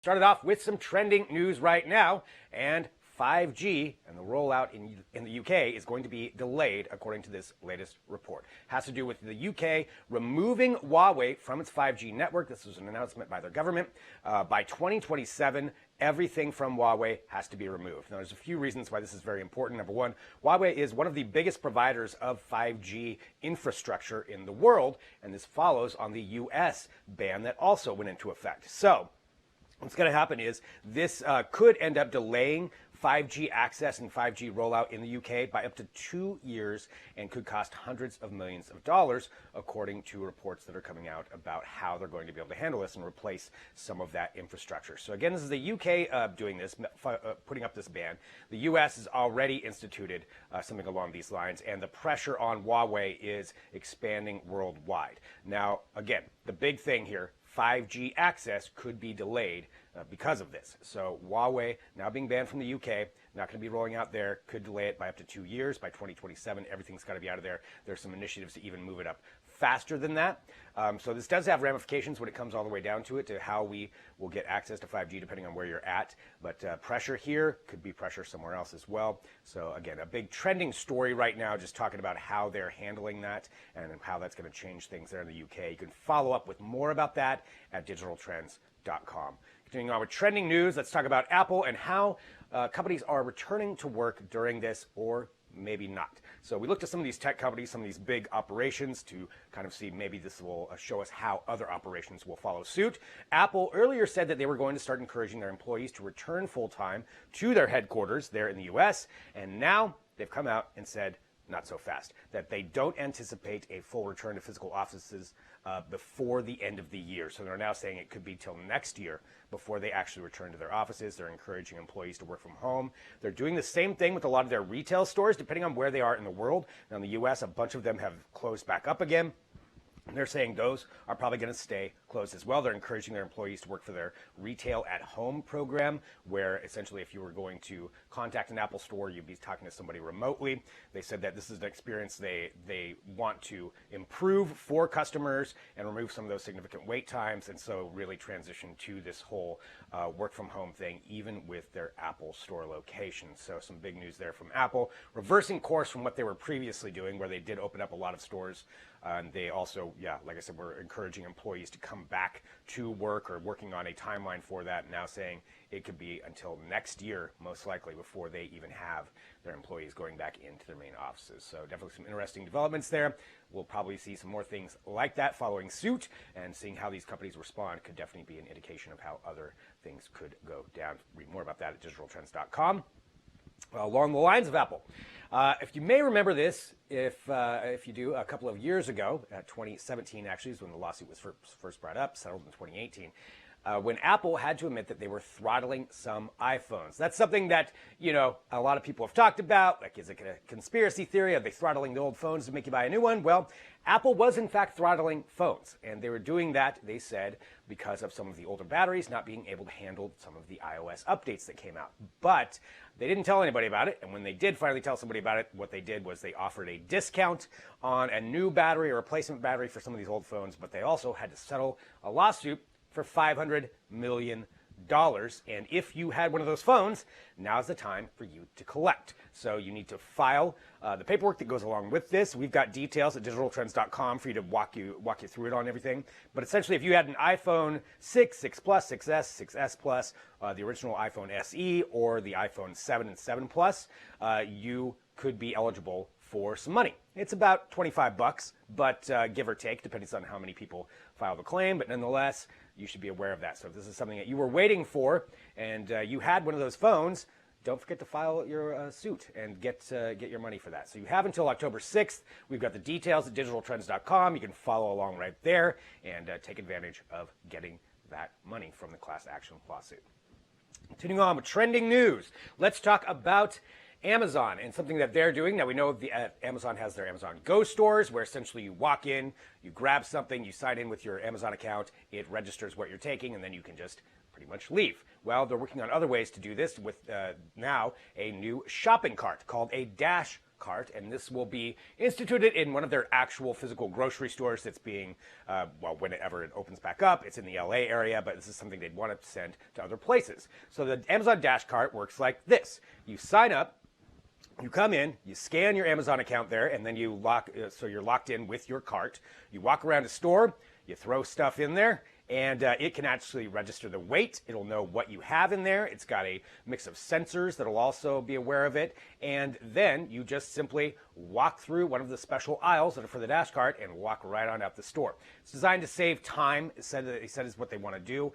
Started off with some trending news right now, and 5G and the rollout in the UK is going to be delayed, according to this latest report. Has to do with the UK removing Huawei from its 5G network. This was an announcement by their government. By 2027, everything from Huawei has to be removed. Now, there's a few reasons why this is very important. Number one, Huawei is one of the biggest providers of 5G infrastructure in the world, and this follows on the US ban that also went into effect. So, what's going to happen is this could end up delaying 5G access and 5G rollout in the UK by up to 2 years and could cost hundreds of millions of dollars, according to reports that are coming out about how they're going to be able to handle this and replace some of that infrastructure. So again, this is the UK doing this, putting up this ban. The US has already instituted something along these lines, and the pressure on Huawei is expanding worldwide. Now, again, the big thing here, 5G access could be delayed because of this. So Huawei, now being banned from the UK, not going to be rolling out there, could delay it by up to 2 years. By 2027, everything's got to be out of there. There's some initiatives to even move it up faster than that. So this does have ramifications when it comes all the way down to it, to how we will get access to 5G depending on where you're at. But pressure here could be pressure somewhere else as well. So again, a big trending story right now, just talking about how they're handling that and how that's going to change things there in the UK. You can follow up with more about that at digitaltrends.com. Continuing on with trending news, let's talk about Apple and how companies are returning to work during this, or maybe not. So we looked at some of these tech companies, some of these big operations, to kind of see maybe this will show us how other operations will follow suit. Apple earlier said that they were going to start encouraging their employees to return full-time to their headquarters there in the US, and now they've come out and said not so fast, that they don't anticipate a full return to physical offices before the end of the year. So they're now saying it could be till next year before they actually return to their offices. They're encouraging employees to work from home. They're doing the same thing with a lot of their retail stores, depending on where they are in the world. Now, in the US, a bunch of them have closed back up again. They're saying those are probably going to stay closed as well. They're encouraging their employees to work for their retail at home program, where essentially if you were going to contact an Apple store, you'd be talking to somebody remotely. They said that this is an experience they want to improve for customers and remove some of those significant wait times, and so really transition to this whole work from home thing, even with their Apple store locations. So some big news there from Apple, reversing course from what they were previously doing, where they did open up a lot of stores. And they also, like I said, were encouraging employees to come back to work, or working on a timeline for that, now saying it could be until next year, most likely, before they even have their employees going back into their main offices. So definitely some interesting developments there. We'll probably see some more things like that following suit, and seeing how these companies respond could definitely be an indication of how other things could go down. Read more about that at digitaltrends.com. Along the lines of Apple, if you may remember this, if you do, a couple of years ago, 2017 actually is when the lawsuit was first brought up, settled in 2018, when Apple had to admit that they were throttling some iPhones. That's something that, a lot of people have talked about. Like, is it a conspiracy theory? Are they throttling the old phones to make you buy a new one? Well, Apple was in fact throttling phones, and they were doing that, they said, because of some of the older batteries not being able to handle some of the iOS updates that came out. But they didn't tell anybody about it, and when they did finally tell somebody about it, what they did was they offered a discount on a new battery or replacement battery for some of these old phones, but they also had to settle a lawsuit for $500 million. And if you had one of those phones, now's the time for you to collect. So you need to file the paperwork that goes along with this. We've got details at digitaltrends.com for you to walk you through it on everything. But essentially, if you had an iPhone 6, 6 Plus, 6S, 6S Plus, the original iPhone SE, or the iPhone 7 and 7 Plus, you could be eligible for some money. It's about $25, but give or take, depending on how many people file the claim. But nonetheless, you should be aware of that. So if this is something that you were waiting for, and you had one of those phones, don't forget to file your suit and get your money for that. So you have until October 6th. We've got the details at digitaltrends.com. You can follow along right there and take advantage of getting that money from the class action lawsuit. Continuing on with trending news, let's talk about Amazon and something that they're doing. Now, we know Amazon has their Amazon Go stores, where essentially you walk in, you grab something, you sign in with your Amazon account, it registers what you're taking, and then you can just pretty much leave. Well, they're working on other ways to do this with now a new shopping cart called a Dash cart, and this will be instituted in one of their actual physical grocery stores that's being, well, whenever it opens back up. It's in the LA area, but this is something they'd want to send to other places. So the Amazon Dash Cart works like this. You sign up, you come in, you scan your Amazon account there, and then you lock, so you're locked in with your cart. You walk around a store, you throw stuff in there, and it can actually register the weight. It'll know what you have in there. It's got a mix of sensors that'll also be aware of it. And then you just simply walk through one of the special aisles that are for the Dash Cart and walk right on out the store. It's designed to save time. He said is what they want to do.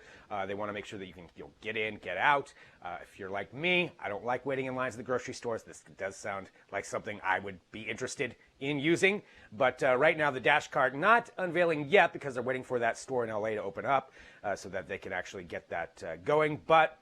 They want to make sure that you'll get in, get out. If you're like me, I don't like waiting in lines at the grocery stores. This does sound like something I would be interested in using. But right now, the Dash Cart not unveiling yet because they're waiting for that store in LA to open up so that they can actually get that going. But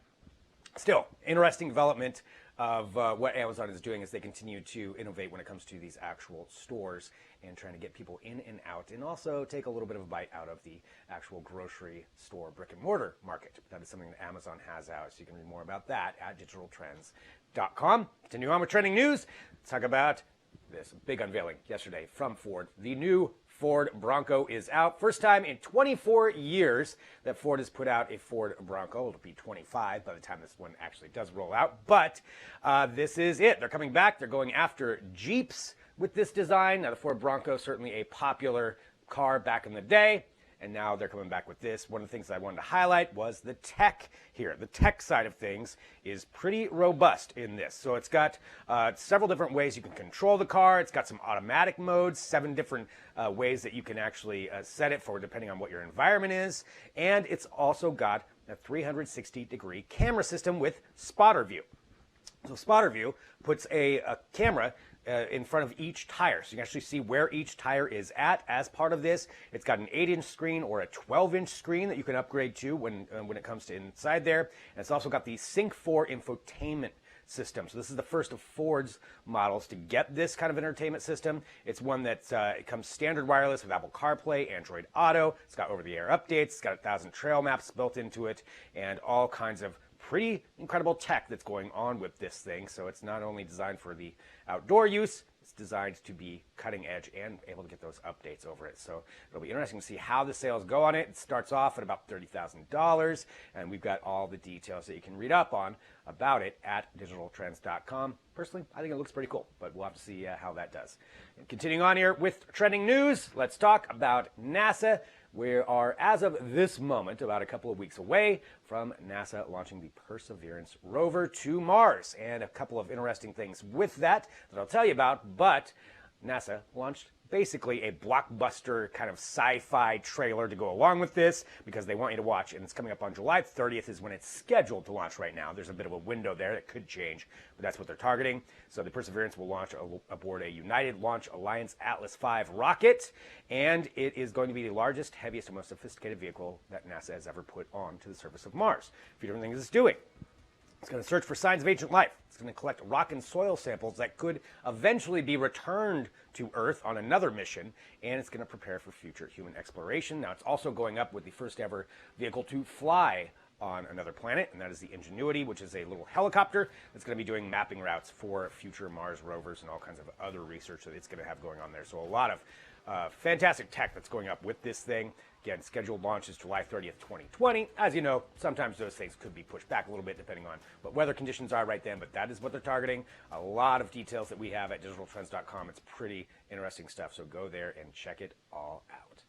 still, interesting development of what Amazon is doing as they continue to innovate when it comes to these actual stores and trying to get people in and out, and also take a little bit of a bite out of the actual grocery store brick and mortar market. That is something that Amazon has out, so you can read more about that at digitaltrends.com. Continue on with trending news. Let's talk about this big unveiling yesterday from Ford. The new Ford Bronco is out. First time in 24 years that Ford has put out a Ford Bronco. It'll be 25 by the time this one actually does roll out. But this is it. They're coming back. They're going after Jeeps with this design. Now, the Ford Bronco, certainly a popular car back in the day. And now they're coming back with this. One of the things I wanted to highlight was the tech here. The tech side of things is pretty robust in this. So it's got several different ways you can control the car. It's got some automatic modes, 7 different ways that you can actually set it for depending on what your environment is. And it's also got a 360-degree camera system with spotter view. So spotter view puts a camera in front of each tire. So you can actually see where each tire is at as part of this. It's got an 8-inch screen or a 12-inch screen that you can upgrade to when it comes to inside there. And it's also got the Sync 4 infotainment system. So this is the first of Ford's models to get this kind of entertainment system. It's one that it comes standard wireless with Apple CarPlay, Android Auto. It's got over-the-air updates. It's got 1,000 trail maps built into it and all kinds of pretty incredible tech that's going on with this thing. So it's not only designed for the outdoor use, it's designed to be cutting edge and able to get those updates over it. So it'll be interesting to see how the sales go on it. It starts off at about $30,000, and we've got all the details that you can read up on about it at digitaltrends.com. Personally, I think it looks pretty cool, but we'll have to see how that does. And continuing on here with trending news, let's talk about NASA. We are, as of this moment, about a couple of weeks away from NASA launching the Perseverance rover to Mars. And a couple of interesting things with that I'll tell you about. But NASA launched basically a blockbuster kind of sci-fi trailer to go along with this because they want you to watch. And it's coming up on July 30th is when it's scheduled to launch right now. There's a bit of a window there that could change, but that's what they're targeting. So the Perseverance will launch aboard a United Launch Alliance Atlas V rocket, and it is going to be the largest, heaviest, and most sophisticated vehicle that NASA has ever put onto the surface of Mars. A few different things it's doing. It's going to search for signs of ancient life. It's going to collect rock and soil samples that could eventually be returned to Earth on another mission, and it's going to prepare for future human exploration. Now, it's also going up with the first ever vehicle to fly on another planet, and that is the Ingenuity, which is a little helicopter that's going to be doing mapping routes for future Mars rovers and all kinds of other research that it's going to have going on there. So a lot of fantastic tech that's going up with this thing. Again, scheduled launch is July 30th, 2020. As you know, sometimes those things could be pushed back a little bit depending on what weather conditions are right then, but that is what they're targeting. A lot of details that we have at digitaltrends.com. It's pretty interesting stuff, so go there and check it all out.